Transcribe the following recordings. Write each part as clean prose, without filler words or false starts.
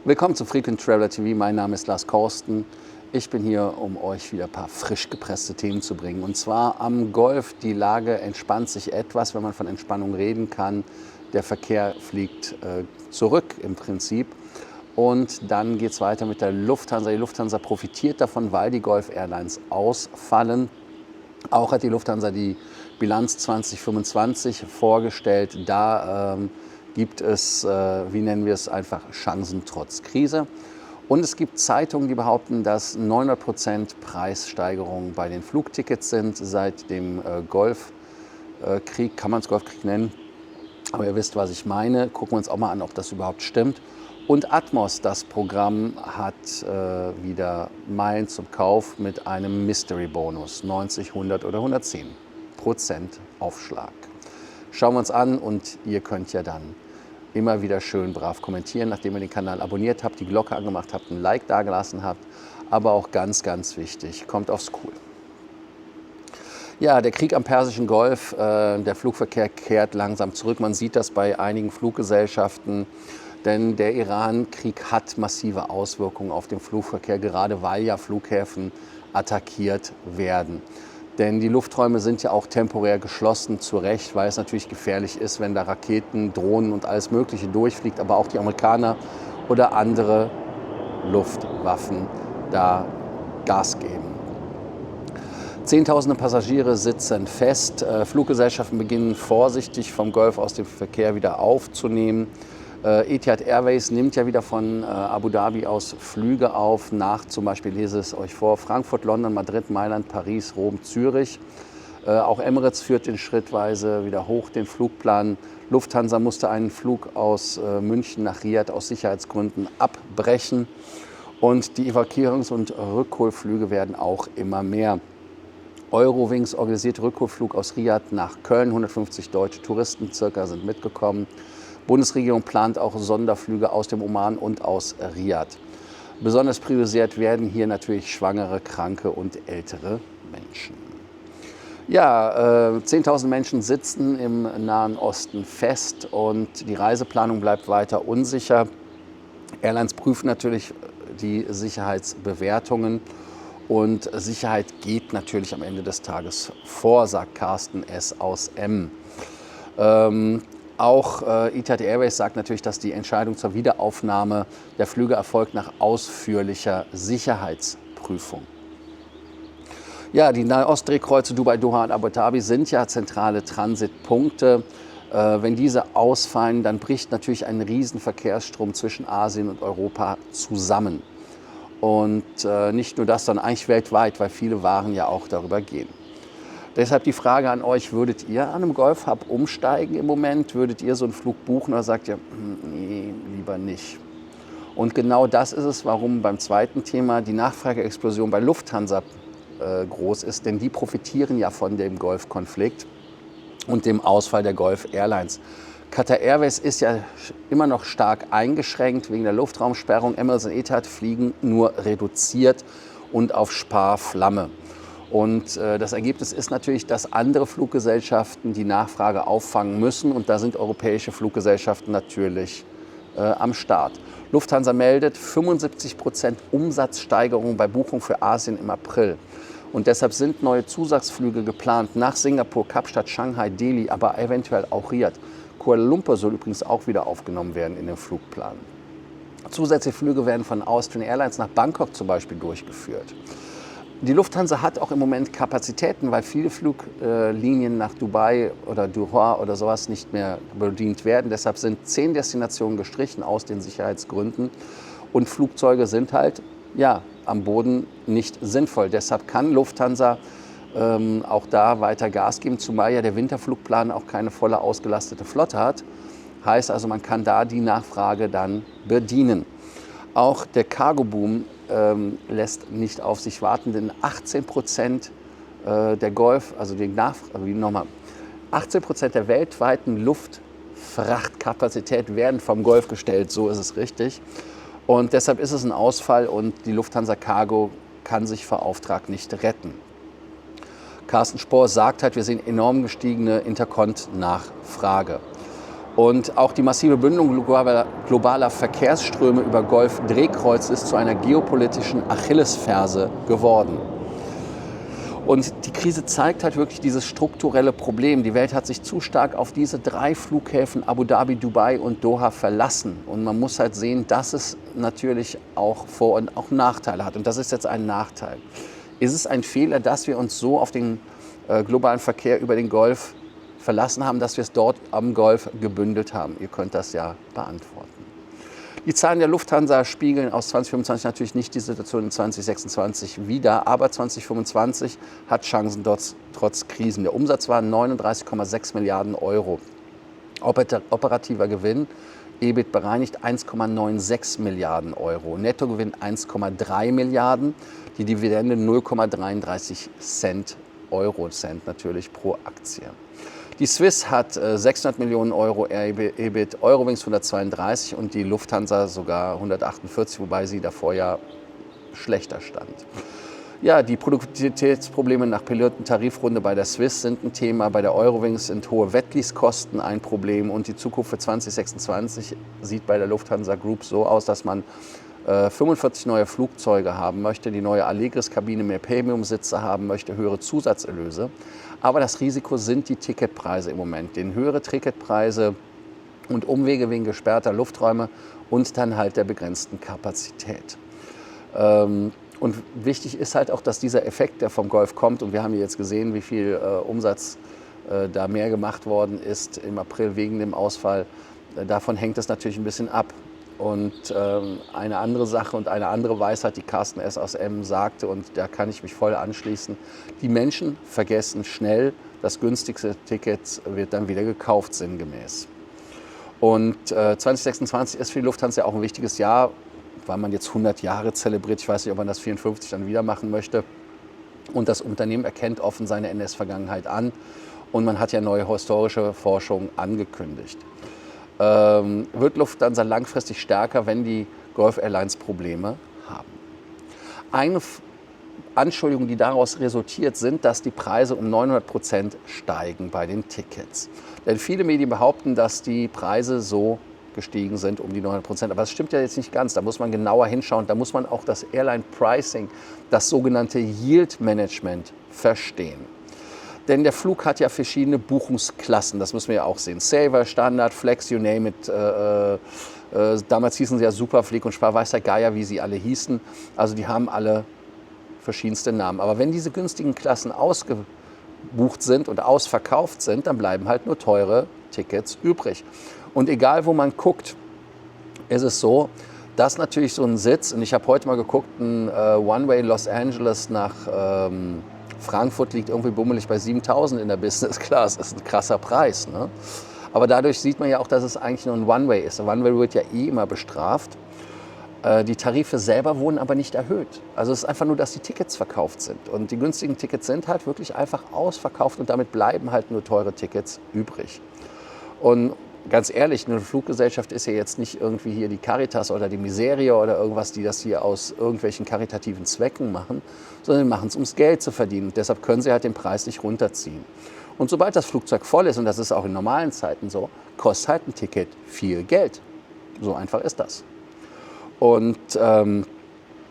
Willkommen zu Frequent Traveler TV. Mein Name ist Lars Korsten. Ich bin hier, um euch wieder ein paar frisch gepresste Themen zu bringen. Und zwar am Golf. Die Lage entspannt sich etwas, wenn man von Entspannung reden kann. Der Verkehr fliegt zurück im Prinzip. Und dann geht es weiter mit der Lufthansa. Die Lufthansa profitiert davon, weil die Gulf Airlines ausfallen. Auch hat die Lufthansa die Bilanz 2025 vorgestellt. Da gibt es, wie nennen wir es, einfach Chancen trotz Krise. Und es gibt Zeitungen, die behaupten, dass 900% Preissteigerungen bei den Flugtickets sind seit dem Golfkrieg, kann man es Golfkrieg nennen. Aber ihr wisst, was ich meine. Gucken wir uns auch mal an, ob das überhaupt stimmt. Und Atmos, das Programm, hat wieder Meilen zum Kauf mit einem Mystery-Bonus. 90, 100 oder 110% Aufschlag. Schauen wir uns an und ihr könnt ja dann immer wieder schön brav kommentieren, nachdem ihr den Kanal abonniert habt, die Glocke angemacht habt, ein Like dagelassen habt. Aber auch ganz, ganz wichtig, kommt aufs Cool. Ja, der Krieg am Persischen Golf, der Flugverkehr kehrt langsam zurück. Man sieht das bei einigen Fluggesellschaften. Denn der Iran-Krieg hat massive Auswirkungen auf den Flugverkehr, gerade weil ja Flughäfen attackiert werden. Denn die Lufträume sind ja auch temporär geschlossen, zu Recht, weil es natürlich gefährlich ist, wenn da Raketen, Drohnen und alles Mögliche durchfliegt, aber auch die Amerikaner oder andere Luftwaffen da Gas geben. Zehntausende Passagiere sitzen fest. Fluggesellschaften beginnen vorsichtig vom Golf aus dem Verkehr wieder aufzunehmen. Etihad Airways nimmt ja wieder von Abu Dhabi aus Flüge auf, nach zum Beispiel, lese es euch vor, Frankfurt, London, Madrid, Mailand, Paris, Rom, Zürich. Auch Emirates führt den schrittweise wieder hoch, den Flugplan. Lufthansa musste einen Flug aus München nach Riyadh aus Sicherheitsgründen abbrechen. Und die Evakuierungs- und Rückholflüge werden auch immer mehr. Eurowings organisiert Rückholflug aus Riyadh nach Köln. 150 deutsche Touristen circa sind mitgekommen. Bundesregierung plant auch Sonderflüge aus dem Oman und aus Riyadh. Besonders priorisiert werden hier natürlich Schwangere, Kranke und ältere Menschen. Ja, 10.000 Menschen sitzen im Nahen Osten fest und die Reiseplanung bleibt weiter unsicher. Airlines prüfen natürlich die Sicherheitsbewertungen und Sicherheit geht natürlich am Ende des Tages vor, sagt Carsten S. aus M. Auch Etihad Airways sagt natürlich, dass die Entscheidung zur Wiederaufnahme der Flüge erfolgt nach ausführlicher Sicherheitsprüfung. Ja, die Nahostdrehkreuze Dubai, Doha und Abu Dhabi sind ja zentrale Transitpunkte. Wenn diese ausfallen, dann bricht natürlich ein Riesenverkehrsstrom zwischen Asien und Europa zusammen. Und nicht nur das, sondern eigentlich weltweit, weil viele Waren ja auch darüber gehen. Deshalb die Frage an euch, würdet ihr an einem Golf-Hub umsteigen im Moment? Würdet ihr so einen Flug buchen oder sagt ihr, nee, lieber nicht? Und genau das ist es, warum beim zweiten Thema die Nachfrageexplosion bei Lufthansa groß ist. Denn die profitieren ja von dem Golfkonflikt und dem Ausfall der Gulf Airlines. Qatar Airways ist ja immer noch stark eingeschränkt wegen der Luftraumsperrung. Emirates und Etihad fliegen nur reduziert und auf Sparflamme. Und das Ergebnis ist natürlich, dass andere Fluggesellschaften die Nachfrage auffangen müssen. Und da sind europäische Fluggesellschaften natürlich am Start. Lufthansa meldet 75% Umsatzsteigerung bei Buchung für Asien im April. Und deshalb sind neue Zusatzflüge geplant nach Singapur, Kapstadt, Shanghai, Delhi, aber eventuell auch Riyadh. Kuala Lumpur soll übrigens auch wieder aufgenommen werden in den Flugplan. Zusätzliche Flüge werden von Austrian Airlines nach Bangkok zum Beispiel durchgeführt. Die Lufthansa hat auch im Moment Kapazitäten, weil viele Fluglinien nach Dubai oder Doha oder sowas nicht mehr bedient werden. Deshalb sind 10 Destinationen gestrichen aus den Sicherheitsgründen. Und Flugzeuge sind halt ja, am Boden nicht sinnvoll. Deshalb kann Lufthansa auch da weiter Gas geben, zumal ja der Winterflugplan auch keine volle ausgelastete Flotte hat. Heißt also, man kann da die Nachfrage dann bedienen. Auch der Cargo-Boom lässt nicht auf sich warten, denn 18% der Golf, also die Nachfrage, 18% der weltweiten Luftfrachtkapazität werden vom Golf gestellt, so ist es richtig. Und deshalb ist es ein Ausfall und die Lufthansa Cargo kann sich vor Auftrag nicht retten. Carsten Spohr sagt halt, wir sehen enorm gestiegene Intercont-Nachfrage. Und auch die massive Bündelung globaler Verkehrsströme über Golfdrehkreuz ist zu einer geopolitischen Achillesferse geworden. Und die Krise zeigt halt wirklich dieses strukturelle Problem. Die Welt hat sich zu stark auf diese 3 Flughäfen Abu Dhabi, Dubai und Doha verlassen. Und man muss halt sehen, dass es natürlich auch Vor- und auch Nachteile hat. Und das ist jetzt ein Nachteil. Ist es ein Fehler, dass wir uns so auf den globalen Verkehr über den Golf verlassen haben, dass wir es dort am Golf gebündelt haben? Ihr könnt das ja beantworten. Die Zahlen der Lufthansa spiegeln aus 2025 natürlich nicht die Situation in 2026 wider, aber 2025 hat Chancen trotz Krisen. Der Umsatz war 39,6 Milliarden Euro. Operativer Gewinn, EBIT bereinigt 1,96 Milliarden Euro. Nettogewinn 1,3 Milliarden. Die Dividende 0,33 Eurocent natürlich pro Aktie. Die Swiss hat 600 Millionen Euro EBIT, Eurowings 132 und die Lufthansa sogar 148, wobei sie davor ja schlechter stand. Ja, die Produktivitätsprobleme nach Pilotentarifrunde bei der Swiss sind ein Thema, bei der Eurowings sind hohe Wettleaskosten ein Problem und die Zukunft für 2026 sieht bei der Lufthansa Group so aus, dass man 45 neue Flugzeuge haben möchte, die neue Allegris-Kabine, mehr Premium-Sitze haben möchte, höhere Zusatzerlöse. Aber das Risiko sind die Ticketpreise im Moment. Den höhere Ticketpreise und Umwege wegen gesperrter Lufträume und dann halt der begrenzten Kapazität. Und wichtig ist halt auch, dass dieser Effekt, der vom Golf kommt, und wir haben jetzt gesehen, wie viel Umsatz da mehr gemacht worden ist im April wegen dem Ausfall, davon hängt es natürlich ein bisschen ab. Und eine andere Sache und eine andere Weisheit, die Carsten S. aus Emmen sagte, und da kann ich mich voll anschließen: Die Menschen vergessen schnell, das günstigste Ticket wird dann wieder gekauft, sinngemäß. Und 2026 ist für die Lufthansa auch ein wichtiges Jahr, weil man jetzt 100 Jahre zelebriert. Ich weiß nicht, ob man das 54 dann wieder machen möchte. Und das Unternehmen erkennt offen seine NS-Vergangenheit an. Und man hat ja neue historische Forschung angekündigt. Wird Lufthansa langfristig stärker, wenn die Gulf Airlines Probleme haben. Eine Anschuldigung, die daraus resultiert, sind, dass die Preise um 900% steigen bei den Tickets. Denn viele Medien behaupten, dass die Preise so gestiegen sind um die 900%. Aber das stimmt ja jetzt nicht ganz. Da muss man genauer hinschauen. Da muss man auch das Airline Pricing, das sogenannte Yield Management, verstehen. Denn der Flug hat ja verschiedene Buchungsklassen, das müssen wir ja auch sehen. Saver, Standard, Flex, you name it. Damals hießen sie ja Superfleet und Spar weiß der Geier, wie sie alle hießen. Also die haben alle verschiedenste Namen. Aber wenn diese günstigen Klassen ausgebucht sind und ausverkauft sind, dann bleiben halt nur teure Tickets übrig. Und egal, wo man guckt, ist es so, dass natürlich so ein Sitz, und ich habe heute mal geguckt, ein One-Way Los Angeles nach Frankfurt liegt irgendwie bummelig bei 7.000 in der Business Class. Das ist ein krasser Preis, ne? Aber dadurch sieht man ja auch, dass es eigentlich nur ein One-Way ist. Ein One-Way wird ja immer bestraft. Die Tarife selber wurden aber nicht erhöht. Also es ist einfach nur, dass die Tickets verkauft sind. Und die günstigen Tickets sind halt wirklich einfach ausverkauft und damit bleiben halt nur teure Tickets übrig. Und ganz ehrlich, eine Fluggesellschaft ist ja jetzt nicht irgendwie hier die Caritas oder die Miseria oder irgendwas, die das hier aus irgendwelchen karitativen Zwecken machen, sondern machen es, ums Geld zu verdienen. Und deshalb können sie halt den Preis nicht runterziehen. Und sobald das Flugzeug voll ist, und das ist auch in normalen Zeiten so, kostet halt ein Ticket viel Geld. So einfach ist das. Und wenn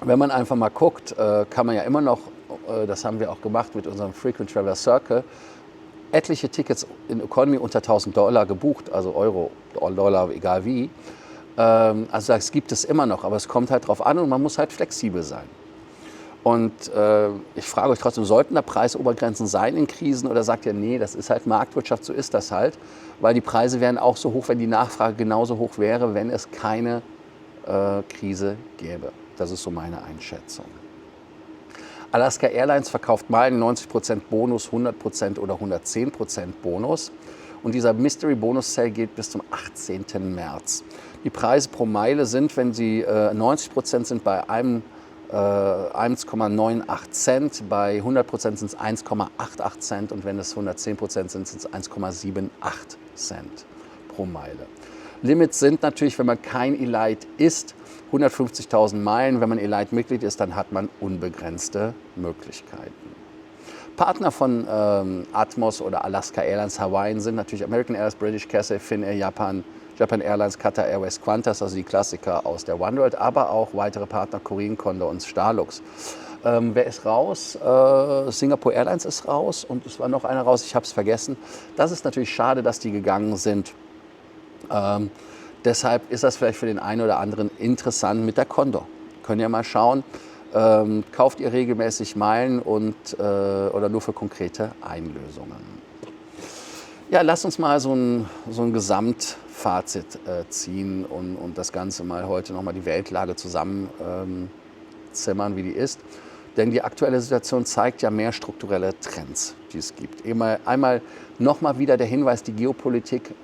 man einfach mal guckt, kann man ja immer noch, das haben wir auch gemacht mit unserem Frequent Traveler Circle, etliche Tickets in Economy unter $1.000 gebucht, also Euro, Dollar, egal wie. Also das gibt es immer noch, aber es kommt halt drauf an und man muss halt flexibel sein. Und ich frage euch trotzdem, sollten da Preisobergrenzen sein in Krisen oder sagt ihr, nee, das ist halt Marktwirtschaft, so ist das halt. Weil die Preise wären auch so hoch, wenn die Nachfrage genauso hoch wäre, wenn es keine Krise gäbe. Das ist so meine Einschätzung. Alaska Airlines verkauft Meilen 90% Bonus, 100% oder 110% Bonus. Und dieser Mystery Bonus Sale geht bis zum 18. März. Die Preise pro Meile sind, wenn sie 90% sind, bei 1,98 Cent, bei 100% sind es 1,88 Cent und wenn es 110% sind, sind es 1,78 Cent pro Meile. Limits sind natürlich, wenn man kein Elite ist, 150.000 Meilen. Wenn man Elite-Mitglied ist, dann hat man unbegrenzte Möglichkeiten. Partner von Atmos oder Alaska Airlines Hawaiian sind natürlich American Airlines, British, Cathay, Finnair, Japan Airlines, Qatar Airways, Qantas, also die Klassiker aus der Oneworld, aber auch weitere Partner Korean Condor und Starlux. Wer ist raus? Singapore Airlines ist raus und es war noch einer raus, ich habe es vergessen. Das ist natürlich schade, dass die gegangen sind. Deshalb ist das vielleicht für den einen oder anderen interessant mit der Condor. Könnt ihr mal schauen, kauft ihr regelmäßig Meilen oder nur für konkrete Einlösungen. Ja, lasst uns mal so ein Gesamtfazit ziehen und das Ganze mal heute nochmal die Weltlage zusammenzimmern, wie die ist. Denn die aktuelle Situation zeigt ja mehr strukturelle Trends, die es gibt. Einmal nochmal wieder der Hinweis, die Geopolitik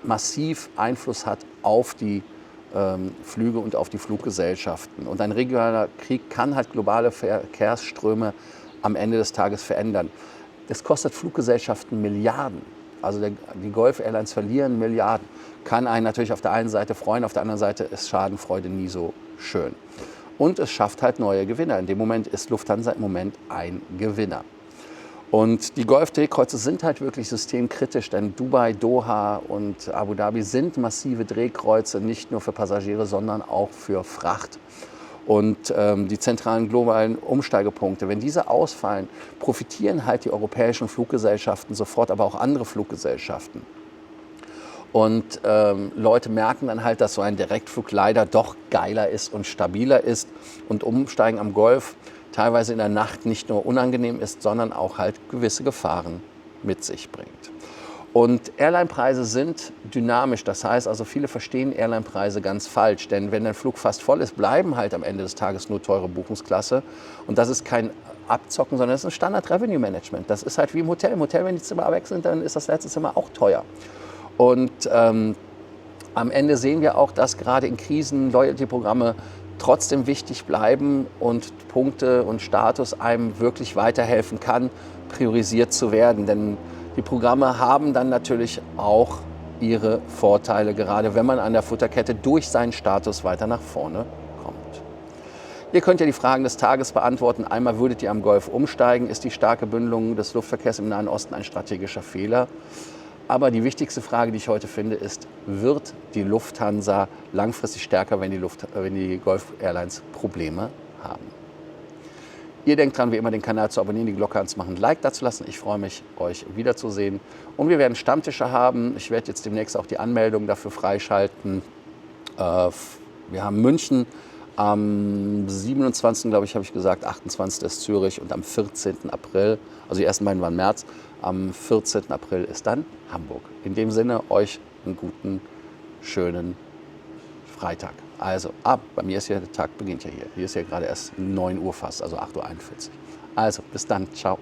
massiv Einfluss hat auf die Flüge und auf die Fluggesellschaften. Und ein regionaler Krieg kann halt globale Verkehrsströme am Ende des Tages verändern. Das kostet Fluggesellschaften Milliarden. Also die Gulf Airlines verlieren Milliarden. Kann einen natürlich auf der einen Seite freuen, auf der anderen Seite ist Schadenfreude nie so schön. Und es schafft halt neue Gewinner. In dem Moment ist Lufthansa im Moment ein Gewinner. Und die Golf-Drehkreuze sind halt wirklich systemkritisch, denn Dubai, Doha und Abu Dhabi sind massive Drehkreuze, nicht nur für Passagiere, sondern auch für Fracht. Und die zentralen globalen Umsteigepunkte, wenn diese ausfallen, profitieren halt die europäischen Fluggesellschaften sofort, aber auch andere Fluggesellschaften. Und Leute merken dann halt, dass so ein Direktflug leider doch geiler ist und stabiler ist und Umsteigen am Golf teilweise in der Nacht nicht nur unangenehm ist, sondern auch halt gewisse Gefahren mit sich bringt. Und Airline-Preise sind dynamisch, das heißt also viele verstehen Airline-Preise ganz falsch, denn wenn der Flug fast voll ist, bleiben halt am Ende des Tages nur teure Buchungsklasse und das ist kein Abzocken, sondern das ist ein Standard-Revenue-Management. Das ist halt wie im Hotel. Im Hotel, wenn die Zimmer weg sind, dann ist das letzte Zimmer auch teuer. Und am Ende sehen wir auch, dass gerade in Krisen Loyalty-Programme trotzdem wichtig bleiben und Punkte und Status einem wirklich weiterhelfen kann, priorisiert zu werden. Denn die Programme haben dann natürlich auch ihre Vorteile, gerade wenn man an der Futterkette durch seinen Status weiter nach vorne kommt. Ihr könnt ja die Fragen des Tages beantworten. Einmal, würdet ihr am Golf umsteigen? Ist die starke Bündelung des Luftverkehrs im Nahen Osten ein strategischer Fehler? Aber die wichtigste Frage, die ich heute finde, ist, wird die Lufthansa langfristig stärker, wenn die Gulf Airlines Probleme haben? Ihr denkt dran, wie immer den Kanal zu abonnieren, die Glocke anzumachen, ein Like dazulassen. Ich freue mich, euch wiederzusehen. Und wir werden Stammtische haben. Ich werde jetzt demnächst auch die Anmeldung dafür freischalten. Wir haben München am 27. glaube ich, habe ich gesagt, 28. ist Zürich und am 14. April, also die ersten beiden waren März, am 14. April ist dann Hamburg. In dem Sinne, euch einen guten, schönen Freitag. Also, bei mir ist ja der Tag beginnt ja hier. Hier ist ja gerade erst 9 Uhr fast, also 8:41 Uhr. Also, bis dann, ciao.